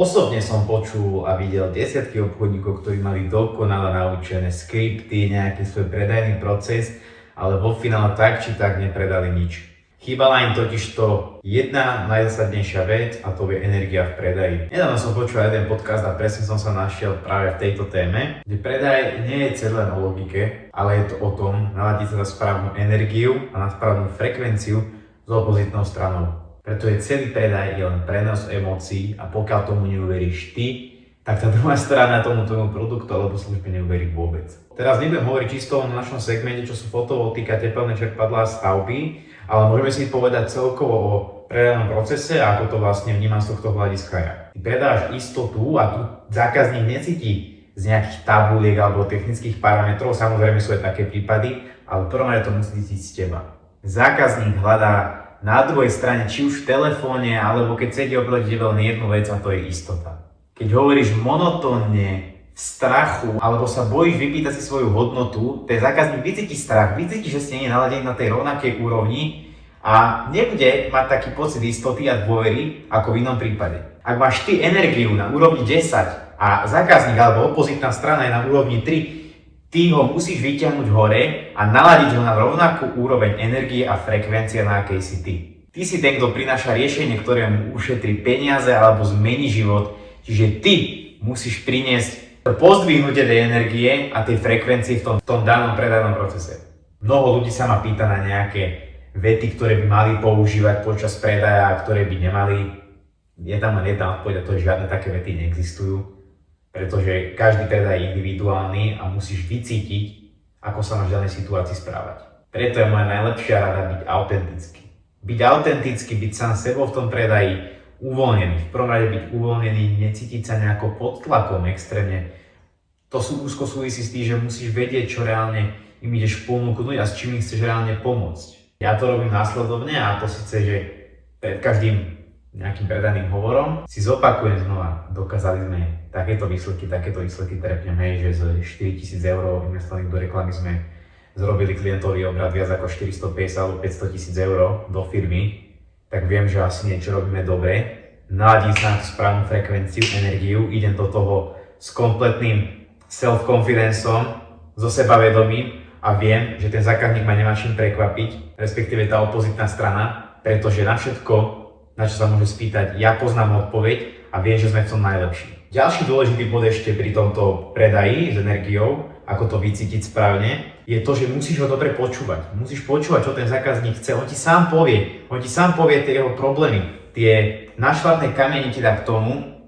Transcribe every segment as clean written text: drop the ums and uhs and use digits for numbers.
Osobne som počul a videl desiatky obchodníkov, ktorí mali dokonale naučené skripty, nejaký svoj predajný proces, ale vo finále tak či tak nepredali nič. Chýbala im totižto jedna najzásadnejšia vec a to je energia v predaji. Nedávno som počul jeden podcast a presne som sa našiel práve v tejto téme, kde predaj nie je celé len o logike, ale je to o tom naladiť sa na správnu energiu a na správnu frekvenciu s opozitnou stranou. Pretože celý predaj je len prenos emócií a pokiaľ tomu neuveríš ty, tak tá druhá strana tomu tvojmu produktu alebo službe neuverí vôbec. Teraz nebudem hovoriť čisto o našom segmente, čo sú fotovoltika, tepelné čerpadlá a stavby, ale môžeme si povedať celkovo o predajnom procese a ako to vlastne vnímam z tohto hľadiska ja. Ty predáš istotu a tu zákazník necíti z nejakých tabuliek alebo technických parametrov, samozrejme sú aj také prípady, ale prvom rade to musí cítiť z teba. Zákazník hľadá na druhej strane, či už v telefóne, alebo keď sedí oproti tebe len jednu vec a to je istota. Keď hovoríš monotónne, v strachu, alebo sa bojíš vypýtať si svoju hodnotu, ten zákazník vycíti strach, vycíti, že ste nie naladení na tej rovnakej úrovni a nebude mať taký pocit istoty a dôvery, ako v inom prípade. Ak máš ty energiu na úrovni 10 a zákazník alebo opozitná strana je na úrovni 3, ty ho musíš vyťahnuť hore a naladiť ho na rovnakú úroveň energie a frekvencie, na akej si ty. Ty si ten, kto prináša riešenie, ktoré mu ušetrí peniaze alebo zmení život. Čiže ty musíš priniesť pozdvihnutie tej energie a tej frekvencie v tom danom predajnom procese. Mnoho ľudí sa ma pýta na nejaké vety, ktoré by mali používať počas predaja a ktoré by nemali. Je tam len jedna odpoveď, to žiadne také vety neexistujú. Pretože každý predaj je individuálny a musíš vycítiť, ako sa máš v danej situácii správať. Preto je moja najlepšia rada byť autentický. Byť autentický, byť sám sebou v tom predaji, uvoľnený. V prvom rade byť uvoľnený, necítiť sa nejako pod tlakom extrémne. To úzko súvisí s tým, že musíš vedieť, čo reálne im ideš ponúknuť a s čím im chceš reálne pomôcť. Ja to robím následovne a to síce, že pred každým nejakým predajným hovorom si zopakujem znova, dokázali sme takéto výsledky trepnem, hej, že z 4 000 eur investovaných do reklamy sme zrobili klientovi obrat viac ako 450 alebo 500 000 eur do firmy, tak viem, že asi niečo robíme dobre, naladím sa na tú správnu frekvenciu, energiu, idem do toho s kompletným self-confidenceom, so sebavedomím a viem, že ten zákazník ma nemá čím prekvapiť, respektíve tá opozitná strana, pretože na všetko, na čo sa môže spýtať, ja poznám odpoveď a viem, že sme v tom najlepší. Ďalší dôležitý bod ešte pri tomto predaji s energiou, ako to vycítiť správne, je to, že musíš ho dobre počúvať. Musíš počúvať, čo ten zákazník chce. On ti sám povie tie jeho problémy. Tie našľapné kamene ti dá k tomu,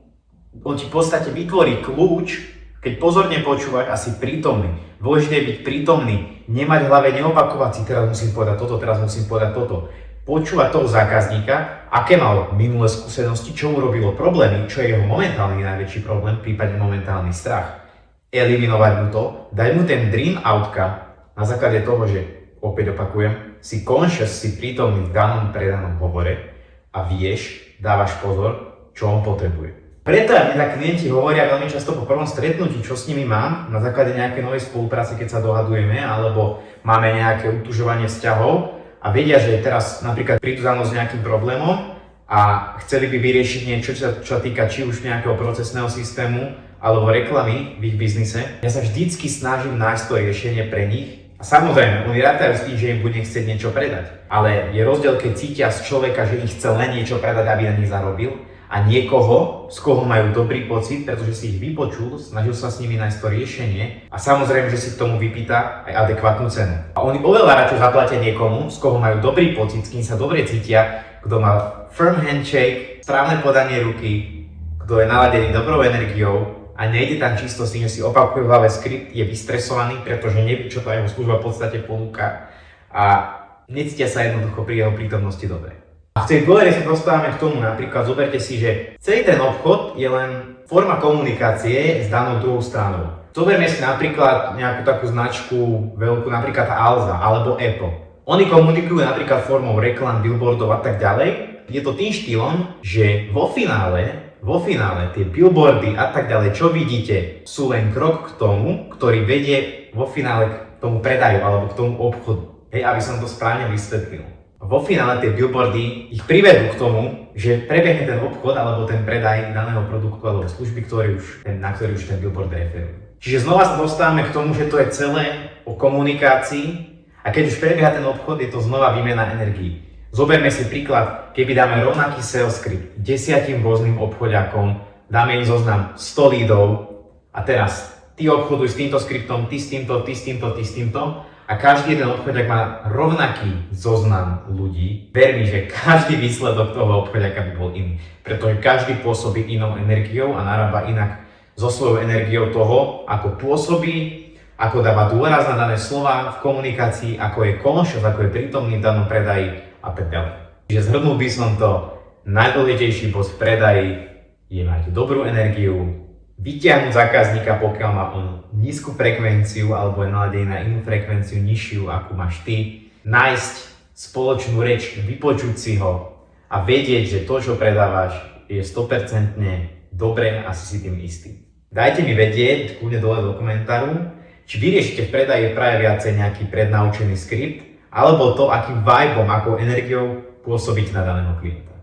on ti v podstate vytvorí kľúč, keď pozorne počúvaš a si prítomný. Dôležité je byť prítomný, nemať v hlave, neopakovať si, teraz musím povedať toto, teraz musím povedať toto. Počúvať toho zákazníka, aké mal minulé skúsenosti, čo mu robilo problémy, čo je jeho momentálny najväčší problém, prípadne momentálny strach. Eliminovať mu to, dať mu ten dream outcome na základe toho, že, opäť opakujem, si conscious, si prítomný v danom predanom hovore a vieš, dávaš pozor, čo on potrebuje. Preto aj mne klienti hovoria veľmi často po prvom stretnutí, čo s nimi mám, na základe nejakej novej spolupráce, keď sa dohadujeme, alebo máme nejaké utužovanie vzťahov, a vedia, že teraz napríklad prídu za mnou s nejakým problémom a chceli by vyriešiť niečo, čo týka či už nejakého procesného systému alebo reklamy v ich biznise. Ja sa vždycky snažím nájsť to riešenie pre nich. A samozrejme, oni rátajú s tým, že im bude chcieť niečo predať. Ale je rozdiel, keď cítia z človeka, že im chce len niečo predať, aby na nich zarobil, a niekoho, z koho majú dobrý pocit, pretože si ich vypočul, snažil sa s nimi nájsť to riešenie a samozrejme, že si k tomu vypýta aj adekvátnu cenu. A oni oveľa radšej zaplatia niekomu, z koho majú dobrý pocit, s kým sa dobre cítia, kto má firm handshake, správne podanie ruky, kto je naladený dobrou energiou a nejde tam čisto s tým, že si opakuje v hlave skript, je vystresovaný, pretože nevie, čo tá jeho služba v podstate ponúka a necítia sa jednoducho pri jeho prítomnosti dobre. A v tej dôvere sa dostávame k tomu, napríklad zoberte si, že celý ten obchod je len forma komunikácie s danou druhou stranou. Zoberme si napríklad nejakú takú značku veľkú, napríklad Alza alebo Apple. Oni komunikujú napríklad formou reklam, billboardov a tak ďalej. Je to tým štýlom, že vo finále tie billboardy a tak ďalej, čo vidíte, sú len krok k tomu, ktorý vedie vo finále k tomu predaju alebo k tomu obchodu. Hej, aby som to správne vysvetlil. vo finále tie billboardy ich privedú k tomu, že prebehne ten obchod alebo ten predaj daného produktu alebo služby, na ktorý už ten billboard referuje. Čiže znova sa dostávame k tomu, že to je celé o komunikácii a keď už prebieha ten obchod, je to znova výmena energií. Zoberme si príklad, keby dáme rovnaký sales script 10 rôznym obchodiakom, dáme im zoznam 100 lídov a teraz ty obchoduj s týmto skriptom, ty s týmto, ty s týmto, ty s týmto a každý jeden obchodiak má rovnaký zoznam ľudí. Ver mi, že každý výsledok toho obchodiaka by bol iný, pretože každý pôsobí inou energiou a narába inak so svojou energiou toho, ako pôsobí, ako dáva dôraz na dané slova v komunikácii, ako je conscious, ako je prítomný v danom predaji a tak ďalej. Čiže zhrnul by som to, najdôležitejší bod v predaji je mať dobrú energiu, vytiahnuť zákazníka, pokiaľ má on nízku frekvenciu alebo je naladený na inú frekvenciu nižšiu, akú máš ty, nájsť spoločnú reč, vypočuť si ho a vedieť, že to, čo predávaš, je 100% dobré a si tým istý. Dajte mi vedieť, kľudne dole do komentáru, či vyriešite v predaji práve viacej nejaký prednaučený skript, alebo to, akým vibeom, akou energiou pôsobiť na daného klienta.